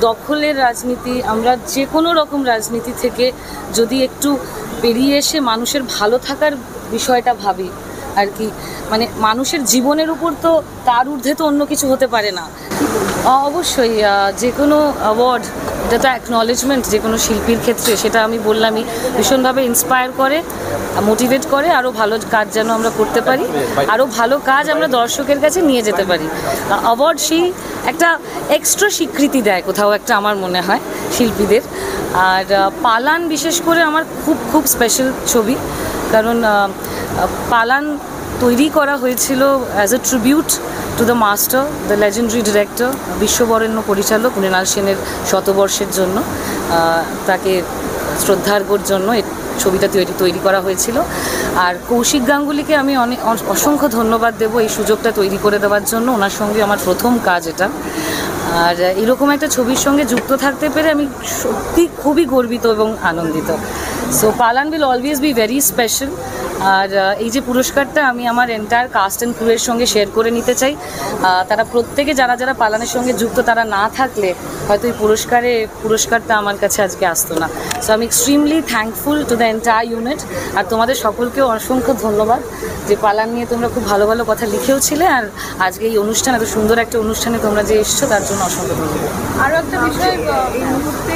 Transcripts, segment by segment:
দখলের রাজনীতি, আমরা যে কোনো রকম রাজনীতি থেকে যদি একটু বেরিয়ে এসে মানুষের ভালো থাকার বিষয়টা ভাবি আর কি, মানে মানুষের জীবনের উপর তো তার ঊর্ধ্বে তো অন্য কিছু হতে পারে না। অবশ্যই যে কোনো অ্যাওয়ার্ড, এটা তো অ্যাকনলেজমেন্ট যে কোনো শিল্পীর ক্ষেত্রে, সেটা আমি বললামই, ভীষণভাবে ইন্সপায়ার করে, মোটিভেট করে আরও ভালো কাজ যেন আমরা করতে পারি, আরও ভালো কাজ আমরা দর্শকের কাছে নিয়ে যেতে পারি। অ্যাওয়ার্ড সেই একটা এক্সট্রা স্বীকৃতি দেয় কোথাও একটা, আমার মনে হয় শিল্পীদের। আর পালান বিশেষ করে আমার খুব খুব স্পেশাল ছবি, কারণ পালান তৈরি করা হয়েছিল as a tribute to the master, the legendary director, বিশ্ববরেণ্য পরিচালক মৃণাল সেনের শতবর্ষের জন্য, তাকে শ্রদ্ধার্ঘ্যর জন্য এই ছবিটা তৈরি করা হয়েছিল। আর কৌশিক গাঙ্গুলিকে আমি অসংখ্য ধন্যবাদ দেবো এই সুযোগটা তৈরি করে দেওয়ার জন্য। ওনার সঙ্গে আমার প্রথম কাজ এটা, আর এরকম একটা ছবির সঙ্গে যুক্ত থাকতে পেরে আমি সত্যি খুবই গর্বিত এবং আনন্দিত। So Palan will always be very special. আর এই যে পুরস্কারটা আমি আমার এন্টায়ার কাস্ট অ্যান্ড ক্রুয়ের সঙ্গে শেয়ার করে নিতে চাই। তারা প্রত্যেকে যারা যারা পালানের সঙ্গে যুক্ত, তারা না থাকলে হয়তো এই পুরস্কারটা আমার কাছে আজকে আসতো না। সো আমি extremely thankful to the entire unit. আর তোমাদের সকলকেও অসংখ্য ধন্যবাদ যে পালান নিয়ে তোমরা খুব ভালো ভালো কথা লিখেও ছিলে, আর আজকে এই অনুষ্ঠান, এত সুন্দর একটা অনুষ্ঠানে তোমরা যে এসছো তার জন্য অসংখ্য ধন্যবাদ। আরও একটা বিষয়, এই মুহূর্তে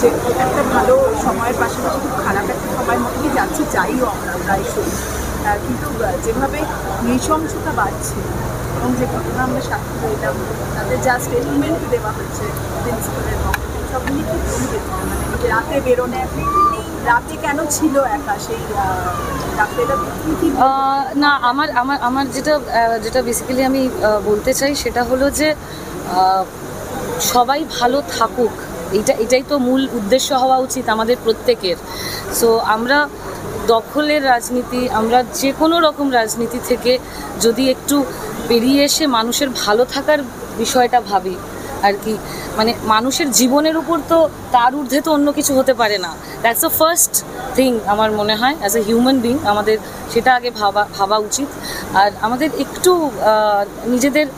যে একটা ভালো সময়ের পাশাপাশি খুব খারাপ একটা সময়ের মধ্যে যাচ্ছি, যাইও আমরা প্রায়শই, কিন্তু যেভাবে নৃশংসতা বাড়ছে এবং যে ঘটনা আমরা সাক্ষী হইলাম, তাদের যা স্টেটমেন্ট দেওয়া হচ্ছে প্রিন্সিপালের পক্ষ, সবগুলি কি বলবে? মানে রাতে বেরোনে, রাতে কেন ছিল একা সেই না, আমার যেটা বেসিক্যালি আমি বলতে চাই সেটা হলো যে সবাই ভালো থাকুক, এটাই তো মূল উদ্দেশ্য হওয়া উচিত আমাদের প্রত্যেকের। সো আমরা দখলের রাজনীতি, আমরা যে কোনো রকম রাজনীতি থেকে যদি একটু বেরিয়ে এসে মানুষের ভালো থাকার বিষয়টা ভাবি আর কি, মানে মানুষের জীবনের উপর তো তার ঊর্ধ্বে তো অন্য কিছু হতে পারে না। দ্যাটস দ্য ফার্স্ট থিং আমার মনে হয় অ্যাজ এ হিউম্যান বিং, আমাদের সেটা আগে ভাবা উচিত। আর আমাদের একটু নিজেদের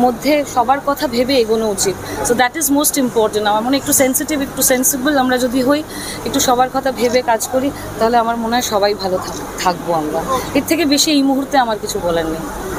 মধ্যে সবার কথা ভেবে এগোনো উচিত। So that is most important. আমার মনে হয় একটু সেন্সিটিভ, একটু সেন্সিবল আমরা যদি হই, একটু সবার কথা ভেবে কাজ করি, তাহলে আমার মনে হয় সবাই ভালো থাকবো আমরা। এর থেকে বেশি এই মুহূর্তে আমার কিছু বলার নেই।